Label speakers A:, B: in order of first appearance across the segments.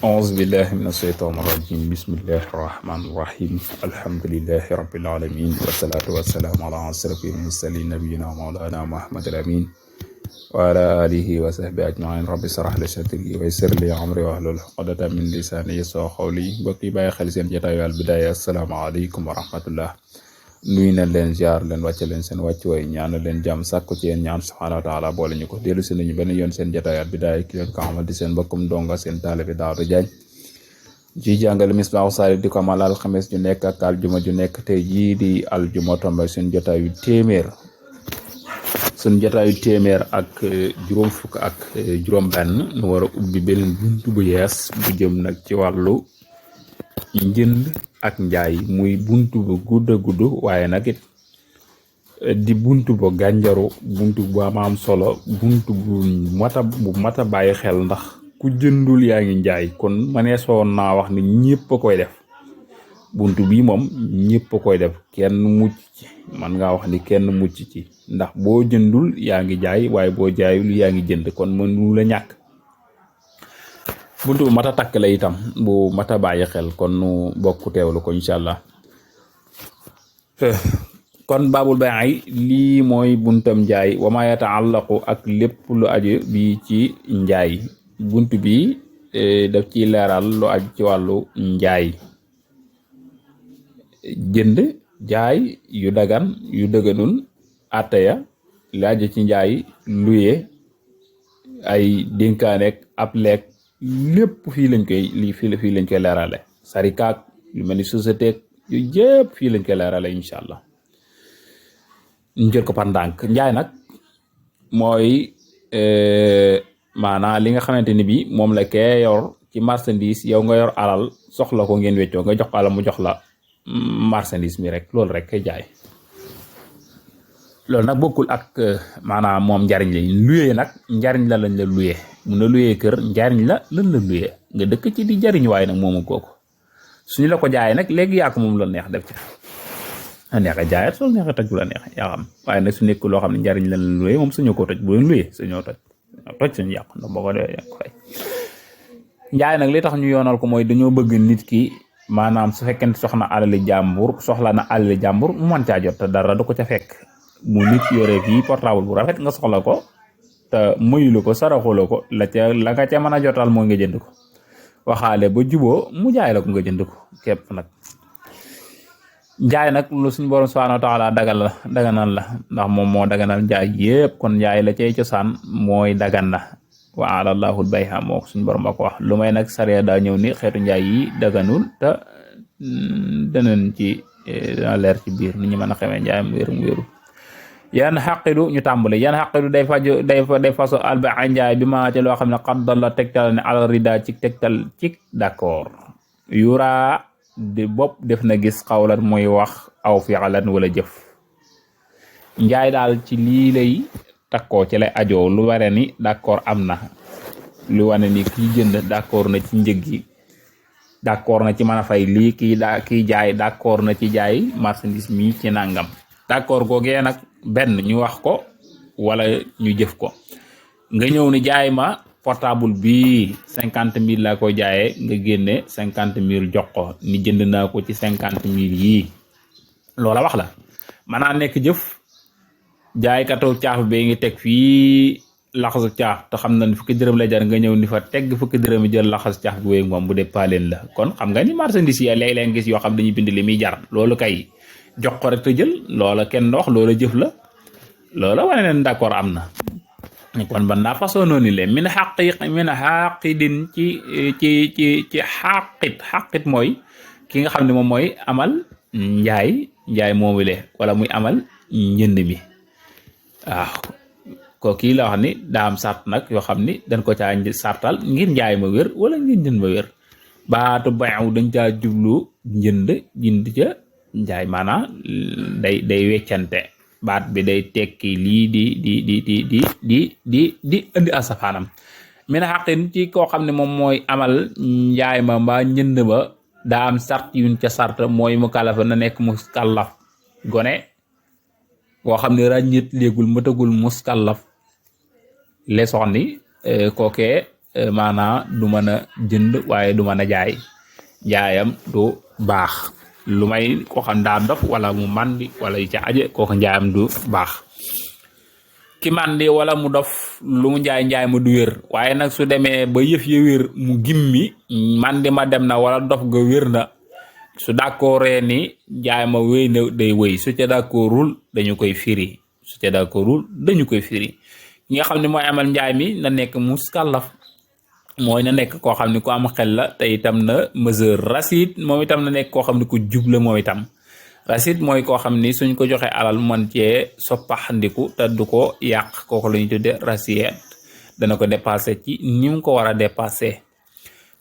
A: أعوذ بالله من الشيطان الرجيم بسم الله الرحمن الرحيم الحمد لله رب العالمين والصلاة والسلام على أشرف المرسلين نبينا مولانا محمد الأمين وعلى آله وصحبه أجمعين رب اشرح لي صدري ويسر لي أمري واحلل عقدة من لساني يفقهوا قولي mbokk yi bàyyi xel seen jotaayu Al Bidaaya asalaamaaleykum wa rahmatullah nuyu na leen ziar leen wàcce leen seen wàccuwaay ñaanal leen jàmm sàkku ci yéen ñaan subhaanahu wa taala boole ñu ko dellu si nañu benn yoon seen jotaayu Al Bidaaya ki leen ko amal di seen mbokkum donga seen taalibe Daawuda Jaañ ci jàngale Misbaahu Saalik di ko amal alxames ju nekk ak aljuma ju nekk tey jii di aljuma tombe seen jotaayu téeméer ak juróom fukk ak juróom benn nu war a ubbi beneen buntu bu yees bu jëm nag ci wàllu njënd ak njaay muy buntu bu gudd waaye nag it di buntu bu gànjaru buntu bu am solo buntu bu mata bàyyi xel ndax ku jëndul yaa ngi njaay kon maneesoon naa wax ni ñëpp a koy def buntu bi moom ñëpp a koy def kenn mucc ci man ngaa wax ni kenn mucc ci ndax boo jëndul yaa ngi jaay waaye boo jaayul yaa ngi jënd kon mënu la ñàkk buntu bu mata takk la itam bu mata bàyyi xel kon nu bokk teewlu ko incha allah kon baabul bay lii mooy buntam njaay wa ma yataallaqu ak lépp lu aju bi ci njaay buntu bi daf ci leeral lu aju ci wàllu njaay jënd jaay yu dagan yu dëgganul àtteya lu aju ci njaay luye ay dénkaaneek ab lekk lépp fii lañ koy leerale sarikaak yu mel ni société yu yëpp fii lañ koy leerale incha allah ñu jël ko par ndànk njaay nag mooy maanaam li nga xamante ni bi moom la kee yor ci marchandise yow nga yor alal soxla ko ngeen weccoo nga jox ko alal mu jox la marchandise mi rek loolu rek kay jaay loolu nag bokkul ak maanaam moom njariñ la luyee nag njariñ la lañ la luyee mun na luyee kër njariñ la lan la luyee nga dëkk ci di jariñ waaye nag moomu kooku suñu la ko jaayee nag léegi yaa ko moom la neex def ci a neex a jaayat soo neex a toj bu la neex yaa xam waaye nag su nekk loo xam ne njariñ la luyee moom suñu ko toj bu leen luyee suñoo toj suñu yàq ndax boo ko defee yàq fay njaay nag li tax ñu yoonal ko mooy dañoo bëgg nit ki maanaam su fekkente soxla na alali jàmbur mu mën caa jot te dara du ko ca fekk mu nit yore fii portable bu rafet nga soxla ko te mayulu ko saraxula ko la nga ca mën a jotal mooy nga jënd ko waxaale ba juboo mu jaay la ko nga jënd ko képp nag njaay nag lu suñu borom subhanahu wa taala daganal la ndax moom moo daganal njaay yépp kon njaay la cay cosaan mooy dagan na wa alallahul bayha moo ko suñu borom ba ko wax lu may nag sariya daa ñëw ni xeetu njaay yi daganul te danañ ci dana leer ci biir ni ñu mën a xamee njaay mu wéru yan xaqidu ñu tàmbale yan xaqidu day façon alba njaay bi ma ci loo xam ne xaddal la tegtal ne alal rida ci tegtal ci d'accord yuraa di bopp def na gis xawlan mooy wax aw fi'lan wala jëf njaay daal ci lii lay takkoo ci lay ajoo lu ware ni d'accord am na lu wane ni kiy jënd d'accord na ci njëg gi d'accord na ci mën a fay lii kiy jaay d'accord na ci jaay marchandise mi ci nangam d'accord googee nag benn ñu wax ko wala ñu jëf ko nga ñëw ni jaay ma portable bi 50 000 laa koy jaayee nga génne 50 000 jox ko ni jënd naa ko ci 50 000 yii loola wax la maanaam nekk jëf jaaykatu caaf bee ngi teg fii laxasu caaf te xam na ni fukki dërëm lay jar nga ñëw ni fa tegg fukki dërëm jël laxasu caaf bi wéy moom bu dee paaleen la kon xam nga ni marchandise yi léeg-léeg gis yoo xam dañuy bind li muy jar loolu kay jox ko rek te jël loola kenn wax loola jëf la loola wane ne d'accord am na kon ban naa façon noonu le min xaqidin ci xaqit mooy ki nga xam ne moom mooy amal njaay moomu le wala muy amal njënd mi waaw ko kii la wax ni daa am sart nag yoo xam ni dañ ko caa sartal ngir njaay ma wér wala ngir njënd ma wér baatu bayaw dañ caa jublu jënd ca njaay maanaam day weccante baat bi day tekki lii di indi asafaanam min xaqin ci koo xam ne moom mooy amal njaay ma mbaa njënd ba daa am sart yuñ ca sart mooy mu kalafa na nekk muskallaf gone koo xam ne ràññit léegul matagul muskallaf lesoon ni kookee maanaa du mën a jënd waaye du mën a jaay jaayam du baax lu may koo xam daa dof wala mu màndi wala yu ca aje kooku njaayam du baax ki màndi wala mu dof lu mu njaay ma du wér waaye nag su demee ba yëf ya wér mu gimmi màndi ma dem na wala dof ga wér na su d'accordee ni njaay ma wéy na day wéy su ca d'accordul dañu koy firi ki nga xam ne mooy amal njaay mi na nekk muskallaf mooy na nekk koo xam ne ku am xel la te itam na mesure rasid moom itam na nekk koo xam ne ku jubla moom itam rasid mooy koo xam ni suñ ko joxe alal man cee soppaxndiku te du ko yàq kooku la ñu tudde rasid dana ko dépassé ci ni mu ko war a dépassé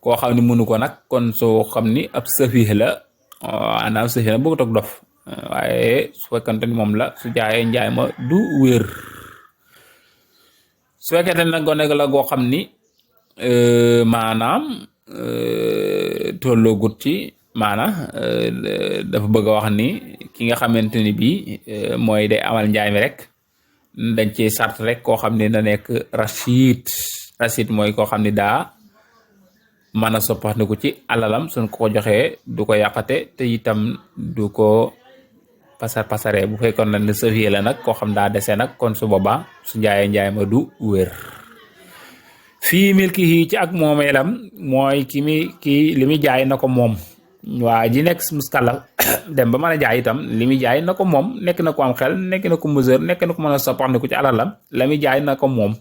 A: koo xam ni mënu ko nag kon soo xam ni ab safih la anaam safih la bëgg toog dof waaye su fekkante ni moom la su jaayee njaay ma du wér su fekkente nag gone la goo xam ni maanaam tolloogut ci dafa bëgg a wax ni ki nga xamante ni bii mooy day amal njaay mi rek dañ ci sart rek koo xam ne na nekk rachid mooy koo xam ne daa mën a soppandiku ci alalam suñ ko joxee du ko yàqate te itam du ko pasare bu fekkoon na ne sëfiyee la nag koo xam daa dese nag kon su boobaa su njaayee njaay ma du wér fii milkihi ci ak moomeelam mooy ki li muy jaay na ko moom waa ji nekk muskallaf dem ba mën a jaay itam li muy jaay na ko moom nekk na ko am xel nekk na ko mesure nekk na ko mën a soppandiku ci alalam la muy jaay na ko moom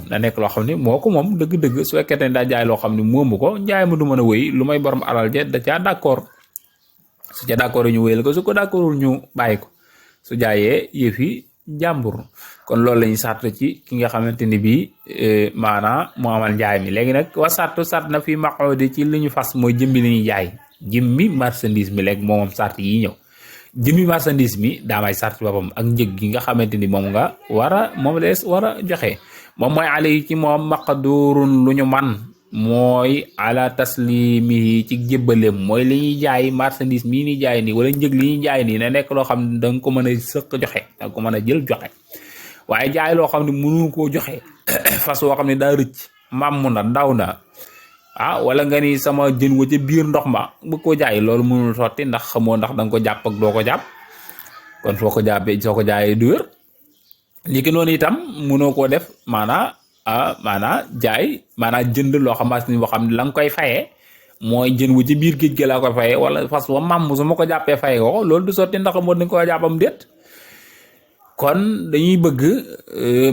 A: na nekk loo xam ne moo ko moom dëgg-dëgg su fekkee ne daa jaay loo xam ne moomu ko njaay ma du mën a wéy lu may borom alal ja da caa d'accord su ca d'accord ñu wéyal ko su ko d'accordul ñu bàyyi ko su jaayee yëfi jàmbur kon loolu la ñuy sart ci ki nga xamante ni bii maanaa mu amal njaay mi léegi nag wa sart na fii maqoodi ci li ñu fas mooy jëmbi li ñuy jaay jëmmi marchandise mi léegi moom sart yi ñëw jëmmi marchandise mi daa may sart boppam ak njëg gi nga xamante ni moom nga moom lees war a joxe moom mooy ale yi ci moom maqdurun lu ñu man mooy ala taslimihi ci jébbaleem mooy li ñuy jaay marchandise mii ni jaay nii wala njëg li ñuy jaay nii na nekk loo xam ne danga ko mën a sëq joxe danga ko mën a jël joxe waaye jaay loo xam ne mënu koo joxe fas woo xam ne daa rëcc màmm na ndaw na wala nga ni sama jën wa ca biir ndox ma bëgg koo jaay loolu mënul sotti ndax xamoo ndax danga ko jàpp ak doo ko jàpp kon soo ko jaayee du wér li ki noonu itam mënoo koo def jënd loo xamante ni boo xam ne la nga koy fayee mooy jën wu ci biir géej gi laa koy fayee wala fas wa màmm su ma ko jàppee fayee ko loolu du sotti ndax moo dañ ko jàppam déet kon dañuy bëgg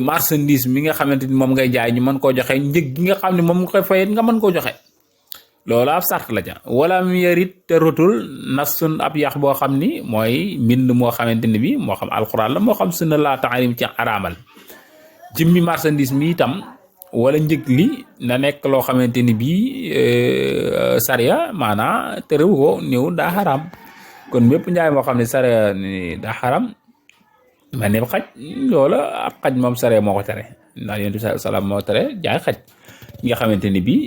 A: marchandise mi nga xamante ni moom ngay jaay ñu mën koo joxe njëg gi nga xam ne moom nga koy fayee nga mën koo joxe loolu ab sart la ca wala mu yarit te rotul nasun ab yax boo xam ni mooy mbind moo xamante ni bi moo xam alxuraan la moo xam sunna la ta'rim ci araamal jëmmi marchandise mi itam wala njëg li na nekk loo xamante ni bii sariya maanaa terewu ko néew daa xaram kon bépp njaay moo xam ne sariya ni daa xaram ma ne xaj loola ab xaj moom sariya moo ko tere ndax yonent bi salaam moo tere jaay xaj nga xamante ni bii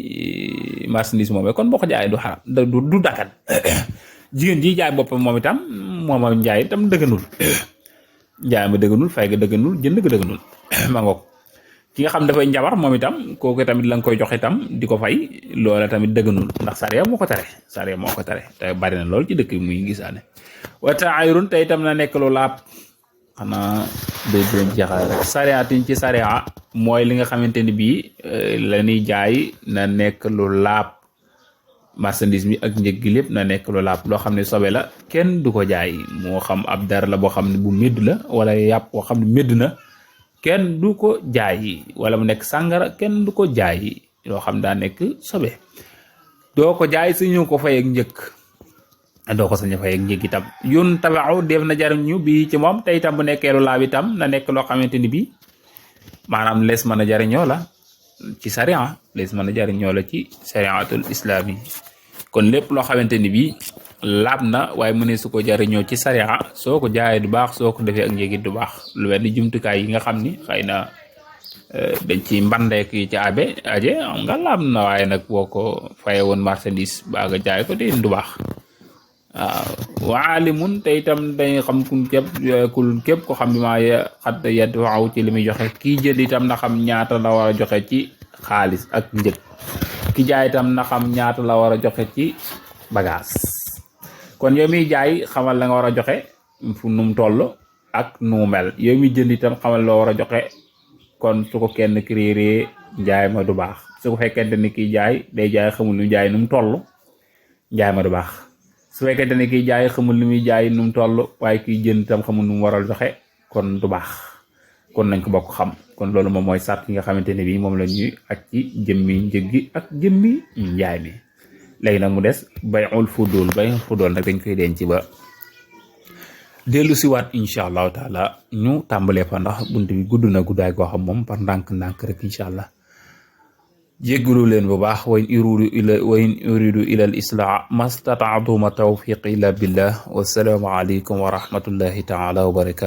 A: marchandise moom kon boo ko jaayee du xaram du dakan jigéen ji jaay boppam moom itam moom njaay itam dëgganul njaay ma dëgganul fay ga dëgganul jënd ga dëgganul ma ngoog ki nga xam dafay njabar moom itam kooku tamit la nga koy jox itam di ko fay loola tamit dëgganul ndax sariya moo ko tere te bari na lool ci dëkk bi muy gisaane wata ayrun te itam na nekk lu laab xanaa day doon jeexal rek sariyatin ci sariya mooy li nga xamante ni bii la ñuy jaay na nekk lu laab marchandise mi ak njëg gi lépp na nekk lu laab loo xam ne sobe la kenn du ko jaay moo xam ab dara la boo xam ne bu médd la wala yàpp boo xam ne médd na kenn du ko jaay wala mu nekk sàngara kenn du ko jaay loo xam daa nekk sobe doo ko jaay suñu ko fay ak njëkk doo ko sañ a fay ak njëg itam yun tabaxu def na jariñu bi ci moom te itam bu nekkee lu laab itam na nekk loo xamante ni bii maanaam lees mën a jariñoo la ci sariya lees mën a jariñoo la ci sariyatul islami kon lépp loo xamante ni bii laab na waaye mu ne su ko jariñoo ci sariya soo ko jaayee du baax soo ko defee ak njëgit du baax lu mel ni jumtukaay yi nga xam ni xëy na dañ ci mbandeek yi ci aje nga laab na waaye nag boo ko faye woon marchandise baa nga jaay ko te du baax waaw waalimun te itam dañuy xam képp ko xam bi maa xat yedd waaw ci li muy joxe kii jënd itam na xam ñaata la war a joxe ci xaalis ak njëg ki jaay itam na xam ñaata la war a joxe ci bagage kon yow miy jaay xamal la nga war a joxe fu nu mu toll ak nu mu mel yow mi jënd itam xamal loo war a joxe kon su ko kenn créer njaay ma du baax su ko fekkente ni kiy jaay day jaay xamul lu jaay nu mu toll njaay ma du baax su fekkente ni kiy jaay xamul lu muy jaay nu mu toll waaye kiy jënd itam xamul nu mu war a joxe kon du baax kon nañ ko bokk xam kon loolu moom mooy sart yi nga xamante ne bii moom la ñuy ak ci jëmmi njëg gi ak jëmmi njaay mi léegi nag mu des bayul fudul nag dañ koy denc ba dellu si waat incha allahu taala ñu tàmbalee fa ndax bunt bi gudd na guddaay goo xam moom par ndànk rek incha allah jéggalu leen bu baax wa in uridu ila al islah mastataatu ma tawfiq illa billah wassalaamu aleykum wa rahmatullahi taala wa barakatu